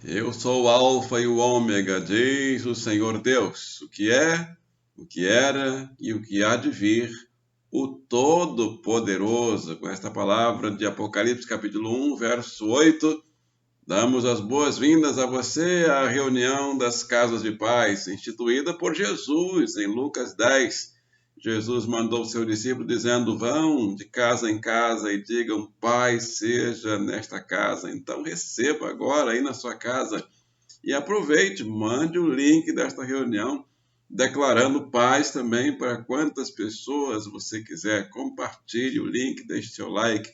Eu sou o Alfa e o Ômega, diz o Senhor Deus, o que é, o que era e o que há de vir, o Todo-Poderoso. Com esta palavra de Apocalipse, capítulo 1, verso 8, damos as boas-vindas a você à reunião das casas de paz, instituída por Jesus em Lucas 10. Jesus mandou seu discípulo dizendo: vão de casa em casa e digam, paz seja nesta casa. Então receba agora aí na sua casa e aproveite, mande o link desta reunião, declarando paz também para quantas pessoas você quiser. Compartilhe o link, deixe seu like,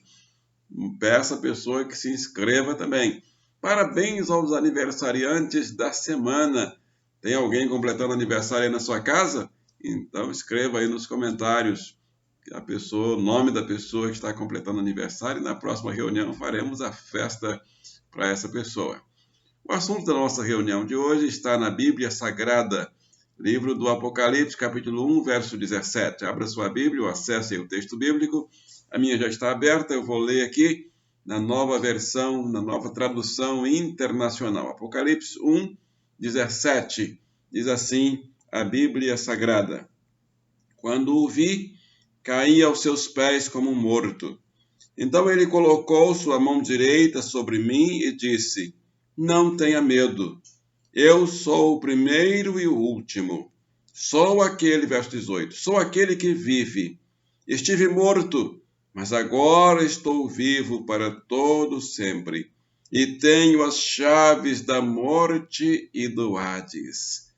peça a pessoa que se inscreva também. Parabéns aos aniversariantes da semana. Tem alguém completando aniversário aí na sua casa? Então escreva aí nos comentários o nome da pessoa que está completando aniversário, e na próxima reunião faremos a festa para essa pessoa. O assunto da nossa reunião de hoje está na Bíblia Sagrada, livro do Apocalipse, capítulo 1, verso 17. Abra sua Bíblia, acesse aí o texto bíblico. A minha já está aberta, eu vou ler aqui na nova versão, na nova tradução internacional. Apocalipse 1, 17. Diz assim a Bíblia Sagrada: quando o vi, caí aos seus pés como morto. Então ele colocou sua mão direita sobre mim e disse: não tenha medo, eu sou o primeiro e o último. Sou aquele, verso 18, sou aquele que vive. Estive morto, mas agora estou vivo para todo sempre. E tenho as chaves da morte e do Hades.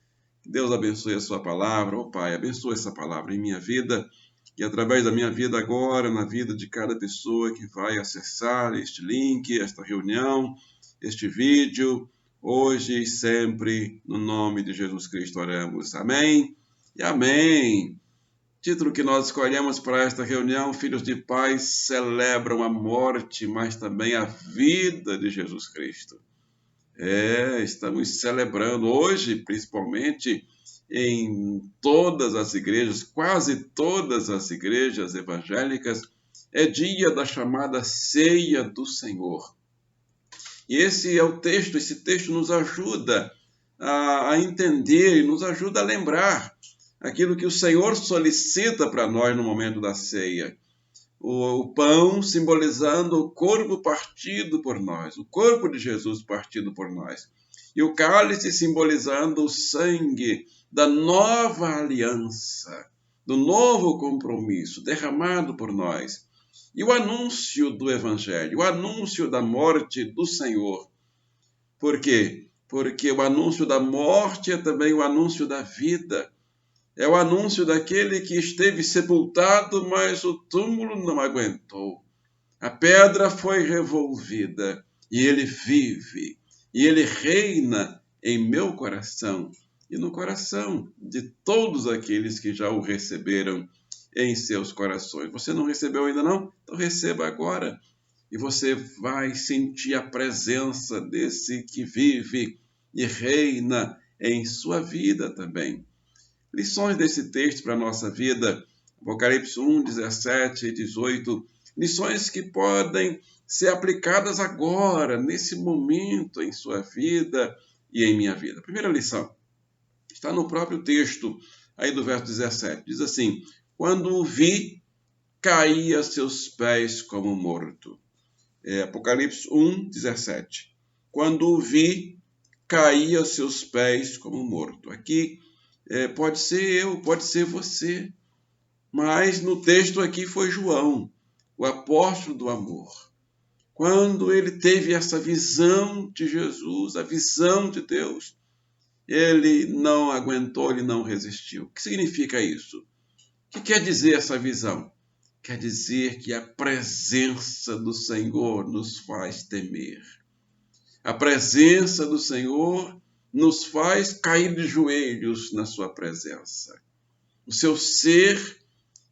Que Deus abençoe a sua palavra, ó Pai, abençoe essa palavra em minha vida e através da minha vida agora, na vida de cada pessoa que vai acessar este link, esta reunião, este vídeo, hoje e sempre, no nome de Jesus Cristo oramos. Amém e amém. Título que nós escolhemos para esta reunião: Filhos de Paz celebram a morte, mas também a vida de Jesus Cristo. Estamos celebrando hoje, principalmente em todas as igrejas, quase todas as igrejas evangélicas, é dia da chamada Ceia do Senhor. E esse texto nos ajuda a entender e nos ajuda a lembrar aquilo que o Senhor solicita para nós no momento da ceia. O pão simbolizando o corpo partido por nós, o corpo de Jesus partido por nós. E o cálice simbolizando o sangue da nova aliança, do novo compromisso derramado por nós. E o anúncio do Evangelho, o anúncio da morte do Senhor. Por quê? Porque o anúncio da morte é também o anúncio da vida. É o anúncio daquele que esteve sepultado, mas o túmulo não aguentou. A pedra foi revolvida e ele vive. E ele reina em meu coração e no coração de todos aqueles que já o receberam em seus corações. Você não recebeu ainda não? Então receba agora. E você vai sentir a presença desse que vive e reina em sua vida também. Lições desse texto para a nossa vida, Apocalipse 1, 17 e 18, lições que podem ser aplicadas agora, nesse momento em sua vida e em minha vida. A primeira lição está no próprio texto, aí do verso 17, diz assim: quando o vi, caí a seus pés como morto. Apocalipse 1, 17. Quando o vi, caí a seus pés como morto. Aqui pode ser eu, pode ser você, mas no texto aqui foi João, o apóstolo do amor. Quando ele teve essa visão de Jesus, a visão de Deus, ele não aguentou, ele não resistiu. O que significa isso? O que quer dizer essa visão? Quer dizer que a presença do Senhor nos faz temer. A presença do Senhor nos faz cair de joelhos na sua presença. O seu ser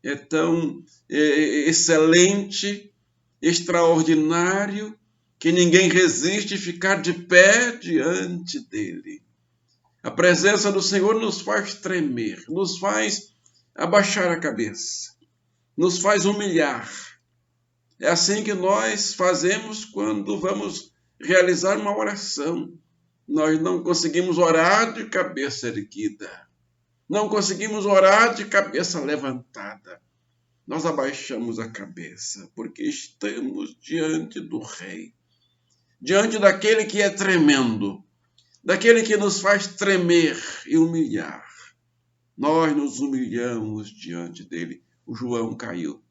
é tão excelente, extraordinário, que ninguém resiste ficar de pé diante dele. A presença do Senhor nos faz tremer, nos faz abaixar a cabeça, nos faz humilhar. É assim que nós fazemos quando vamos realizar uma oração. nós não conseguimos orar de cabeça erguida. Não conseguimos orar de cabeça levantada. Nós abaixamos a cabeça, porque estamos diante do Rei, diante daquele que é tremendo, daquele que nos faz tremer e humilhar. Nós nos humilhamos diante dele. O João caiu.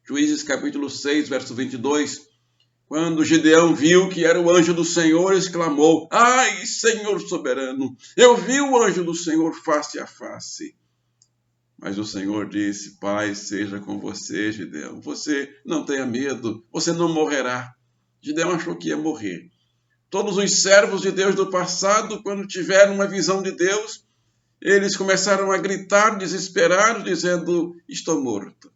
Juízes capítulo 6, verso 22, quando Gideão viu que era o anjo do Senhor, exclamou: ai, Senhor soberano, eu vi o anjo do Senhor face a face. Mas o Senhor disse: Pai seja com você, Gideão. Você não tenha medo, você não morrerá. Gideão achou que ia morrer. Todos os servos de Deus do passado, quando tiveram uma visão de Deus, eles começaram a gritar desesperados, dizendo: estou morto.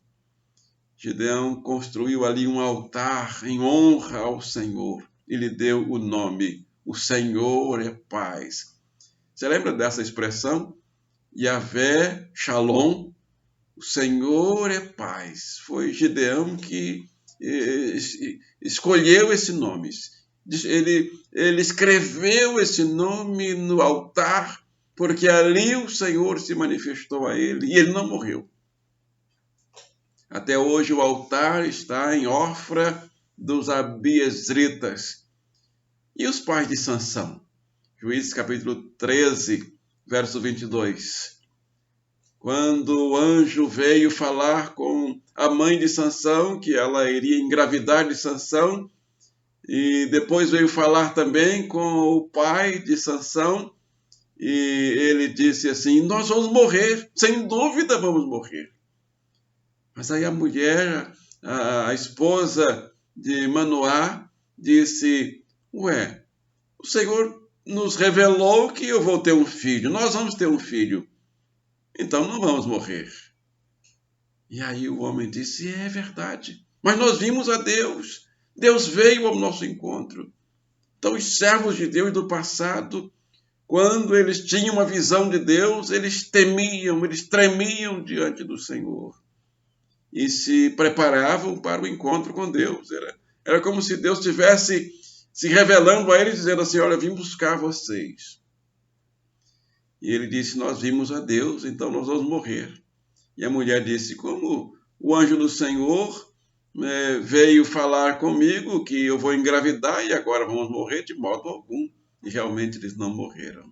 Gideão construiu ali um altar em honra ao Senhor e lhe deu o nome: o Senhor é paz. Você lembra dessa expressão? Yahvé Shalom, o Senhor é paz. Foi Gideão que escolheu esse nome. Ele escreveu esse nome no altar, porque ali o Senhor se manifestou a ele e ele não morreu. Até hoje o altar está em Ofra dos Abiezritas. E os pais de Sansão? Juízes capítulo 13, verso 22. Quando o anjo veio falar com a mãe de Sansão, que ela iria engravidar de Sansão, e depois veio falar também com o pai de Sansão, e ele disse assim: nós vamos morrer, sem dúvida vamos morrer. Mas aí a mulher, a esposa de Manoá, disse: ué, o Senhor nos revelou que eu vou ter um filho, nós vamos ter um filho, então não vamos morrer. E aí o homem disse: é verdade, mas nós vimos a Deus, Deus veio ao nosso encontro. Então os servos de Deus do passado, quando eles tinham uma visão de Deus, eles temiam, eles tremiam diante do Senhor e se preparavam para o encontro com Deus. Era como se Deus estivesse se revelando a eles, dizendo assim: olha, eu vim buscar vocês. E ele disse: nós vimos a Deus, então nós vamos morrer. E a mulher disse: como o anjo do Senhor veio falar comigo que eu vou engravidar e agora vamos morrer? De modo algum. E realmente eles não morreram.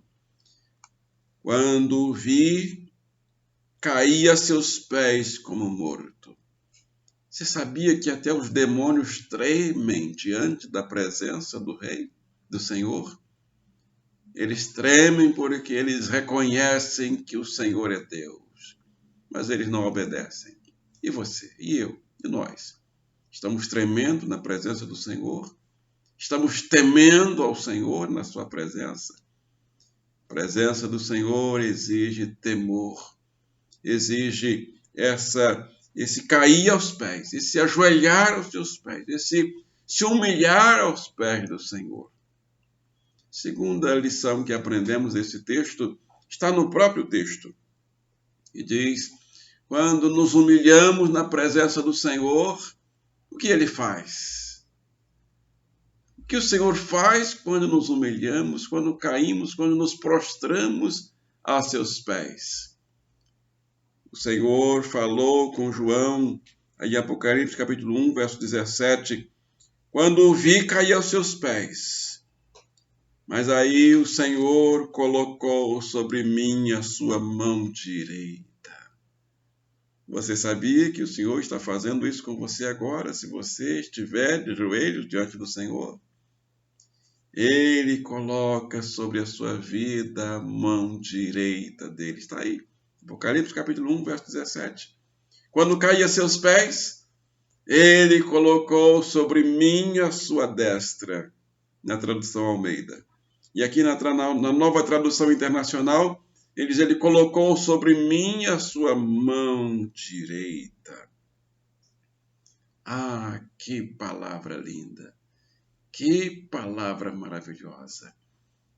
Quando o vi, caí a seus pés como morto. Você sabia que até os demônios tremem diante da presença do Rei, do Senhor? Eles tremem porque eles reconhecem que o Senhor é Deus, mas eles não obedecem. E você, e eu, e nós? Estamos tremendo na presença do Senhor? Estamos temendo ao Senhor na sua presença? A presença do Senhor exige temor, exige esse cair aos pés, esse ajoelhar aos seus pés, esse se humilhar aos pés do Senhor. Segunda lição que aprendemos nesse texto está no próprio texto. E diz: quando nos humilhamos na presença do Senhor, o que Ele faz? O que o Senhor faz quando nos humilhamos, quando caímos, quando nos prostramos a seus pés? O Senhor falou com João, em Apocalipse capítulo 1, verso 17, quando o vi, caí aos seus pés. Mas aí o Senhor colocou sobre mim a sua mão direita. Você sabia que o Senhor está fazendo isso com você agora, se você estiver de joelhos diante do Senhor? Ele coloca sobre a sua vida a mão direita dele. Está aí, Apocalipse capítulo 1, verso 17. Quando caí a seus pés, ele colocou sobre mim a sua destra, na tradução Almeida. E aqui na nova tradução internacional, ele diz: ele colocou sobre mim a sua mão direita. Ah, que palavra linda! Que palavra maravilhosa!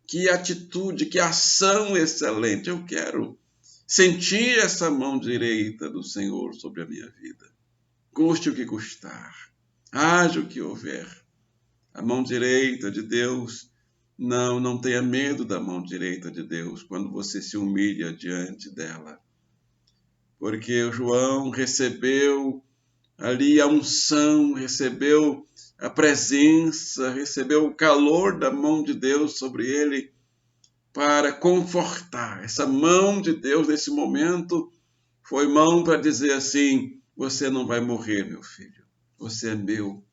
Que atitude, que ação excelente! Eu quero sentir essa mão direita do Senhor sobre a minha vida. Custe o que custar, haja o que houver. A mão direita de Deus Não tenha medo da mão direita de Deus quando você se humilha diante dela. Porque o João recebeu ali a unção, recebeu a presença, recebeu o calor da mão de Deus sobre ele para confortar. Essa mão de Deus nesse momento foi mão para dizer assim: você não vai morrer, meu filho. Você é meu.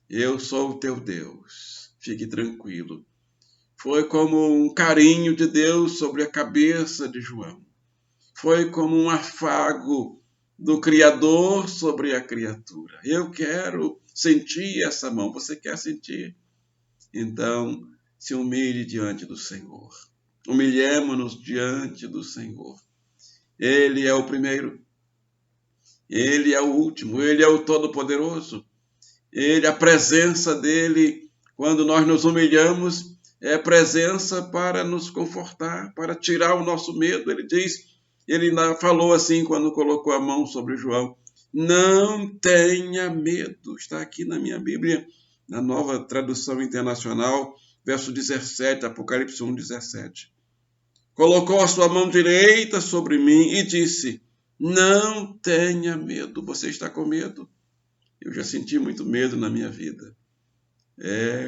Eu sou o teu Deus. Fique tranquilo. Foi como um carinho de Deus sobre a cabeça de João. Foi como um afago do Criador sobre a criatura. Eu quero sentir essa mão. Você quer sentir? Então, se humilhe diante do Senhor. Humilhemo-nos diante do Senhor. Ele é o primeiro. Ele é o último. Ele é o Todo-Poderoso. A presença dele, quando nós nos humilhamos, é presença para nos confortar, para tirar o nosso medo. Ele falou assim quando colocou a mão sobre João: não tenha medo. Está aqui na minha Bíblia, na Nova Tradução Internacional, verso 17, Apocalipse 1:17. Colocou a sua mão direita sobre mim e disse: não tenha medo. Você está com medo? Eu já senti muito medo na minha vida.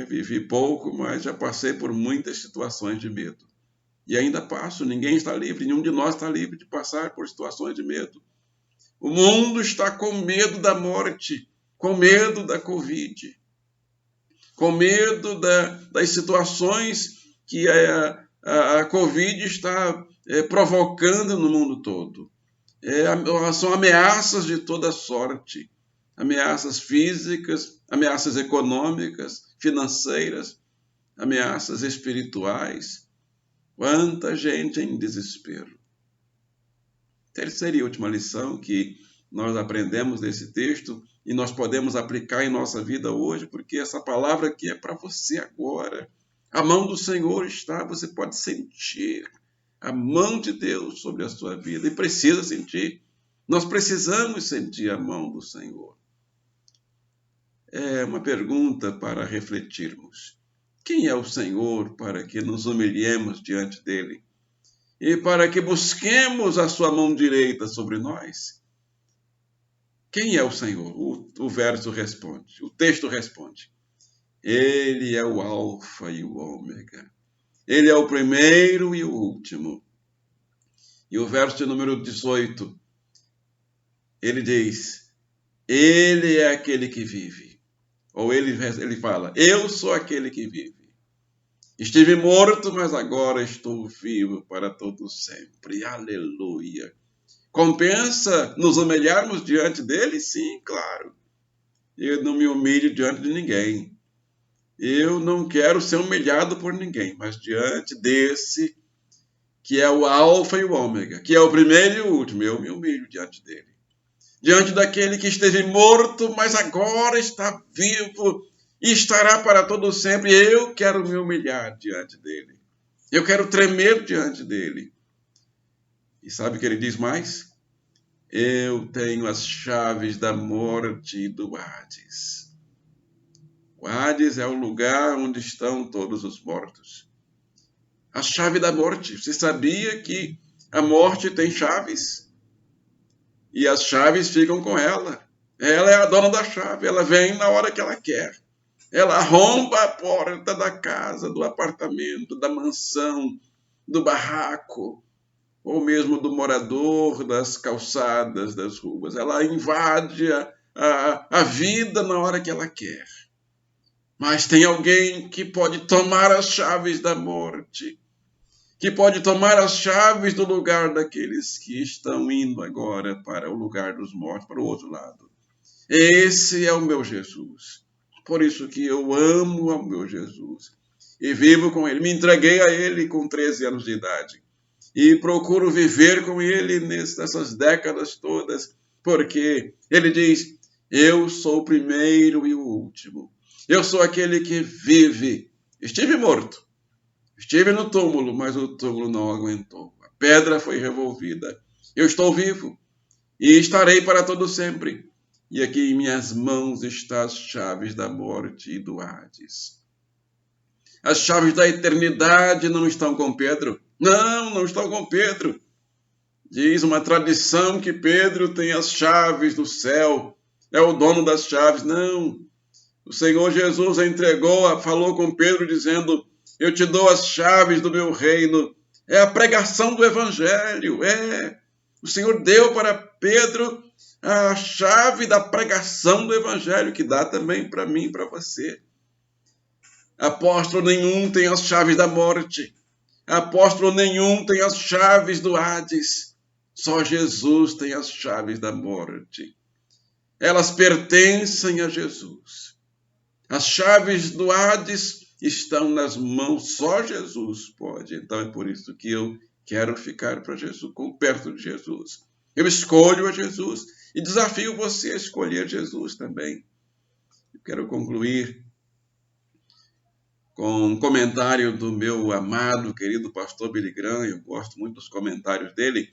Vivi pouco, mas já passei por muitas situações de medo. E ainda passo, ninguém está livre, nenhum de nós está livre de passar por situações de medo. O mundo está com medo da morte, com medo da Covid, com medo das situações que a Covid está provocando no mundo todo. São ameaças de toda sorte. Ameaças físicas, ameaças econômicas, financeiras, ameaças espirituais. Quanta gente em desespero. Terceira e última lição que nós aprendemos desse texto e nós podemos aplicar em nossa vida hoje, porque essa palavra aqui é para você agora. A mão do Senhor está, você pode sentir a mão de Deus sobre a sua vida e precisa sentir. Nós precisamos sentir a mão do Senhor. É uma pergunta para refletirmos. Quem é o Senhor para que nos humilhemos diante dele e para que busquemos a sua mão direita sobre nós? Quem é o Senhor? O verso responde, o texto responde. Ele é o Alfa e o Ômega. Ele é o primeiro e o último. E o verso de número 18, ele diz: ele é aquele que vive. Ou ele fala: eu sou aquele que vive. Estive morto, mas agora estou vivo para todo sempre. Aleluia. Compensa nos humilharmos diante dele? Sim, claro. Eu não me humilho diante de ninguém. Eu não quero ser humilhado por ninguém, mas diante desse, que é o Alfa e o Ômega, que é o primeiro e o último, eu me humilho diante dele. Diante daquele que esteve morto, mas agora está vivo e estará para todo sempre, eu quero me humilhar diante dele. Eu quero tremer diante dele. E sabe o que ele diz mais? Eu tenho as chaves da morte e do Hades. O Hades é o lugar onde estão todos os mortos. A chave da morte. Você sabia que a morte tem chaves? E as chaves ficam com ela. Ela é a dona da chave, ela vem na hora que ela quer. Ela arromba a porta da casa, do apartamento, da mansão, do barraco, ou mesmo do morador das calçadas, das ruas. Ela invade a vida na hora que ela quer. Mas tem alguém que pode tomar as chaves da morte, que pode tomar as chaves do lugar daqueles que estão indo agora para o lugar dos mortos, para o outro lado. Esse é o meu Jesus. Por isso que eu amo ao meu Jesus e vivo com ele. Me entreguei a ele com 13 anos de idade e procuro viver com ele nessas décadas todas, porque ele diz: eu sou o primeiro e o último. Eu sou aquele que vive. Estive morto, estive no túmulo, mas o túmulo não aguentou. A pedra foi revolvida. Eu estou vivo e estarei para todo sempre. E aqui em minhas mãos estão as chaves da morte e do Hades. As chaves da eternidade não estão com Pedro. Não estão com Pedro. Diz uma tradição que Pedro tem as chaves do céu, é o dono das chaves. Não. O Senhor Jesus falou com Pedro dizendo: eu te dou as chaves do meu reino. É a pregação do evangelho. O Senhor deu para Pedro a chave da pregação do evangelho, que dá também para mim e para você. Apóstolo nenhum tem as chaves da morte. Apóstolo nenhum tem as chaves do Hades. Só Jesus tem as chaves da morte. Elas pertencem a Jesus. As chaves do Hades estão nas mãos, só Jesus pode. Então é por isso que eu quero ficar para Jesus, perto de Jesus. Eu escolho a Jesus e desafio você a escolher Jesus também. Eu quero concluir com um comentário do meu amado, querido pastor Billy Graham. Eu gosto muito dos comentários dele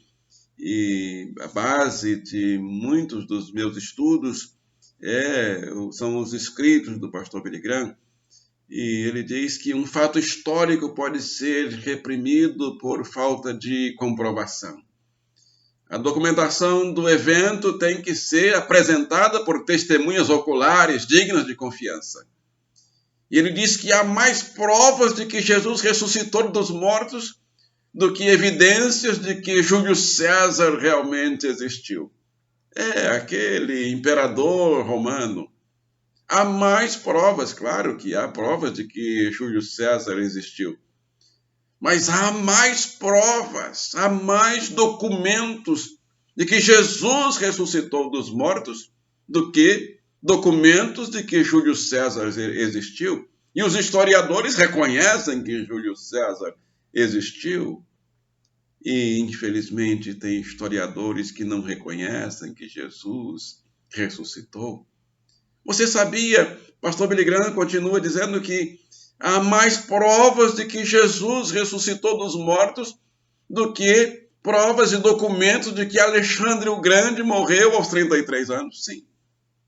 e a base de muitos dos meus estudos são os escritos do pastor Billy Graham. E ele diz que um fato histórico pode ser reprimido por falta de comprovação. A documentação do evento tem que ser apresentada por testemunhas oculares dignas de confiança. E ele diz que há mais provas de que Jesus ressuscitou dos mortos do que evidências de que Júlio César realmente existiu. Aquele imperador romano. Há mais provas, claro que há provas de que Júlio César existiu. Mas há mais provas, há mais documentos de que Jesus ressuscitou dos mortos do que documentos de que Júlio César existiu. E os historiadores reconhecem que Júlio César existiu. E, infelizmente, tem historiadores que não reconhecem que Jesus ressuscitou. Você sabia, pastor Billy Graham continua dizendo que há mais provas de que Jesus ressuscitou dos mortos do que provas e documentos de que Alexandre o Grande morreu aos 33 anos. Sim,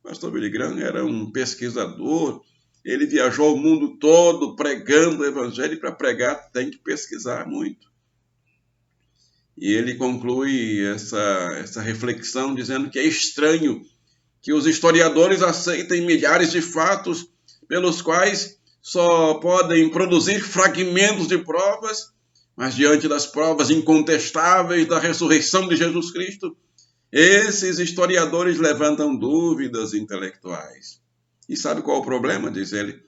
pastor Billy Graham era um pesquisador, ele viajou o mundo todo pregando o evangelho, e para pregar tem que pesquisar muito. E ele conclui essa reflexão dizendo que é estranho que os historiadores aceitem milhares de fatos pelos quais só podem produzir fragmentos de provas, mas diante das provas incontestáveis da ressurreição de Jesus Cristo, esses historiadores levantam dúvidas intelectuais. E sabe qual é o problema, diz ele?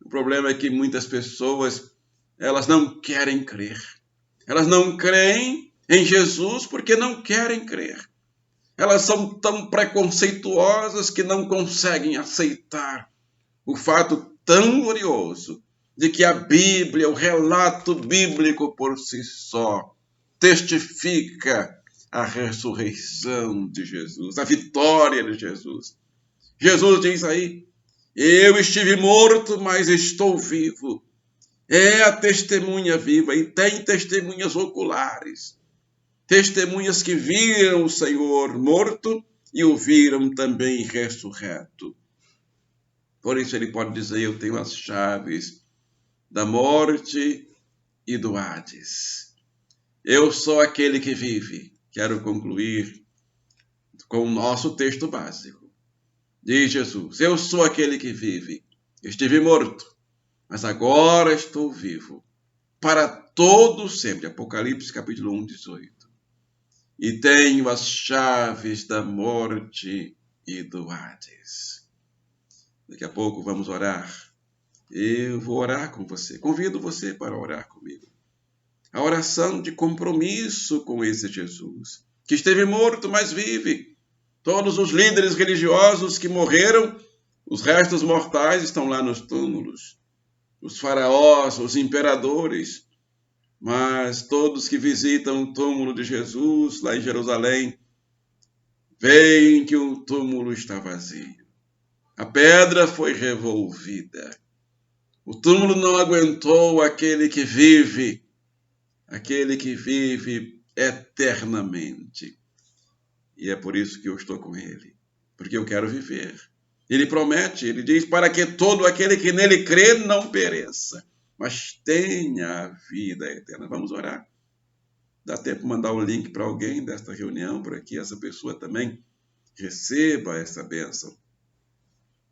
O problema é que muitas pessoas, elas não querem crer. Elas não creem em Jesus porque não querem crer. Elas são tão preconceituosas que não conseguem aceitar o fato tão glorioso de que a Bíblia, o relato bíblico por si só, testifica a ressurreição de Jesus, a vitória de Jesus. Jesus diz aí: eu estive morto, mas estou vivo. É a testemunha viva e tem testemunhas oculares. Testemunhas que viram o Senhor morto e o viram também ressurreto. Por isso ele pode dizer: eu tenho as chaves da morte e do Hades. Eu sou aquele que vive. Quero concluir com o nosso texto básico. Diz Jesus: eu sou aquele que vive. Estive morto, mas agora estou vivo. Para todo sempre. Apocalipse capítulo 1, 18. E tenho as chaves da morte e do Hades. Daqui a pouco vamos orar. Eu vou orar com você. Convido você para orar comigo. A oração de compromisso com esse Jesus, que esteve morto, mas vive. Todos os líderes religiosos que morreram, os restos mortais estão lá nos túmulos. Os faraós, os imperadores, mas todos que visitam o túmulo de Jesus, lá em Jerusalém, veem que o túmulo está vazio. A pedra foi revolvida. O túmulo não aguentou aquele que vive eternamente. E é por isso que eu estou com ele, porque eu quero viver. Ele promete, ele diz, para que todo aquele que nele crê não pereça, mas tenha a vida eterna. Vamos orar. Dá tempo de mandar o link para alguém desta reunião, para que essa pessoa também receba essa bênção.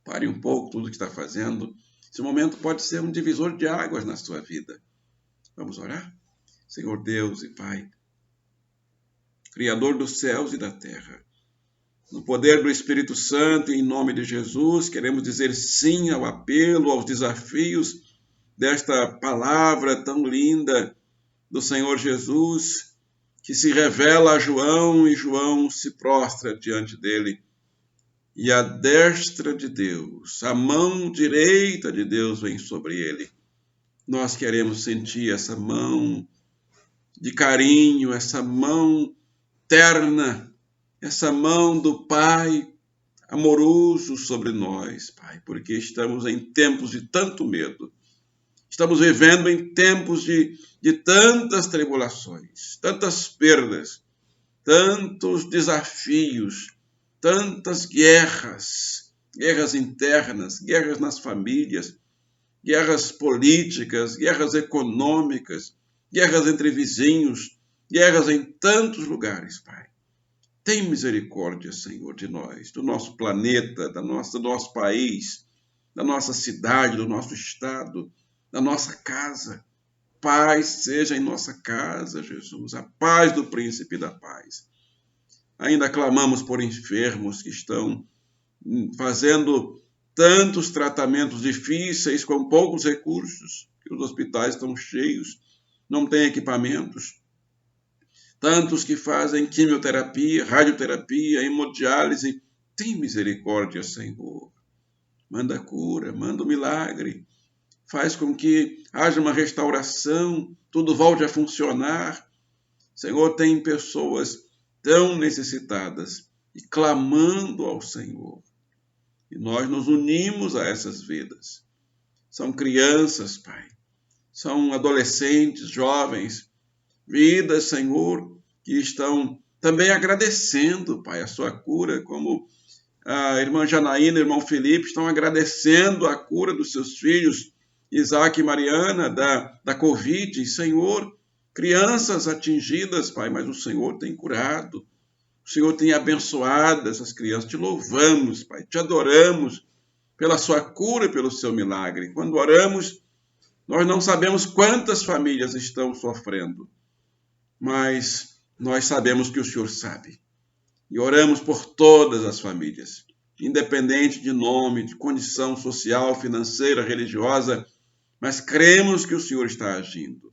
Pare um pouco tudo que está fazendo. Esse momento pode ser um divisor de águas na sua vida. Vamos orar? Senhor Deus e Pai, Criador dos céus e da terra, no poder do Espírito Santo e em nome de Jesus, queremos dizer sim ao apelo, aos desafios desta palavra tão linda do Senhor Jesus, que se revela a João e João se prostra diante dele. E a destra de Deus, a mão direita de Deus vem sobre ele. Nós queremos sentir essa mão de carinho, essa mão terna, essa mão do Pai amoroso sobre nós, Pai, porque estamos em tempos de tanto medo. Estamos vivendo em tempos de tantas tribulações, tantas perdas, tantos desafios, tantas guerras internas, guerras nas famílias, guerras políticas, guerras econômicas, guerras entre vizinhos, guerras em tantos lugares, Pai. Tem misericórdia, Senhor, de nós, do nosso planeta, do nosso país, da nossa cidade, do nosso estado, da nossa casa. Paz seja em nossa casa, Jesus, a paz do Príncipe da Paz. Ainda clamamos por enfermos que estão fazendo tantos tratamentos difíceis com poucos recursos, que os hospitais estão cheios, não têm equipamentos. Tantos que fazem quimioterapia, radioterapia, hemodiálise. Tem misericórdia, Senhor. Manda cura, manda um milagre. Faz com que haja uma restauração, tudo volte a funcionar. Senhor, tem pessoas tão necessitadas e clamando ao Senhor. E nós nos unimos a essas vidas. São crianças, Pai. São adolescentes, jovens, vidas, Senhor, que estão também agradecendo, Pai, a sua cura, como a irmã Janaína e o irmão Felipe estão agradecendo a cura dos seus filhos, Isaac e Mariana, da Covid. Senhor, crianças atingidas, Pai, mas o Senhor tem curado, o Senhor tem abençoado essas crianças. Te louvamos, Pai, te adoramos pela sua cura e pelo seu milagre. Quando oramos, nós não sabemos quantas famílias estão sofrendo, mas nós sabemos que o Senhor sabe. E oramos por todas as famílias, independente de nome, de condição social, financeira, religiosa, mas cremos que o Senhor está agindo.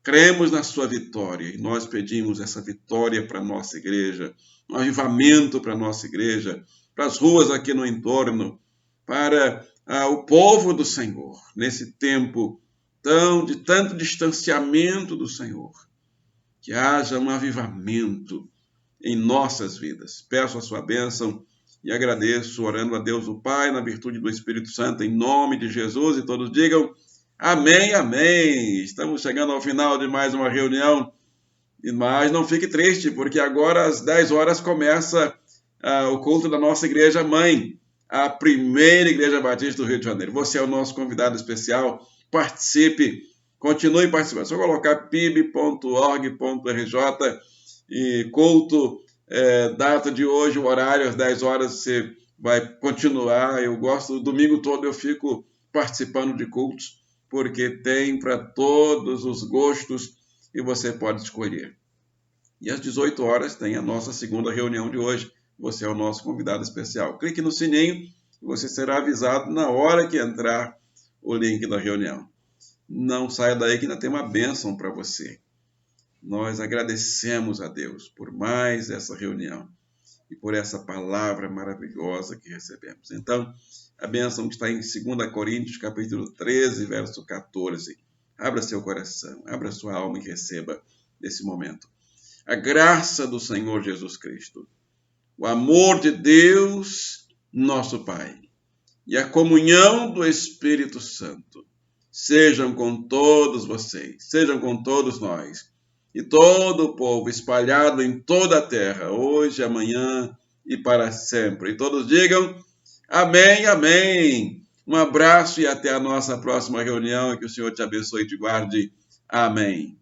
Cremos na sua vitória e nós pedimos essa vitória para a nossa igreja, um avivamento para a nossa igreja, para as ruas aqui no entorno, para o povo do Senhor, nesse tempo de tanto distanciamento do Senhor. Que haja um avivamento em nossas vidas. Peço a sua bênção e agradeço, orando a Deus o Pai, na virtude do Espírito Santo, em nome de Jesus, e todos digam amém, amém. Estamos chegando ao final de mais uma reunião, mas não fique triste, porque agora às 10 horas começa o culto da nossa igreja mãe, a primeira igreja batista do Rio de Janeiro. Você é o nosso convidado especial, participe. Continue participando. É só colocar pib.org.rj e culto, data de hoje, o horário, às 10 horas, você vai continuar. Eu gosto, o domingo todo eu fico participando de cultos, porque tem para todos os gostos e você pode escolher. E às 18 horas tem a nossa segunda reunião de hoje. Você é o nosso convidado especial. Clique no sininho e você será avisado na hora que entrar o link da reunião. Não saia daí que ainda tem uma bênção para você. Nós agradecemos a Deus por mais essa reunião e por essa palavra maravilhosa que recebemos. Então, a bênção está em 2 Coríntios, capítulo 13, verso 14. Abra seu coração, abra sua alma e receba nesse momento. A graça do Senhor Jesus Cristo, o amor de Deus, nosso Pai, e a comunhão do Espírito Santo, sejam com todos vocês, sejam com todos nós, e todo o povo espalhado em toda a terra, hoje, amanhã e para sempre. E todos digam amém, amém. Um abraço e até a nossa próxima reunião. Que o Senhor te abençoe e te guarde. Amém.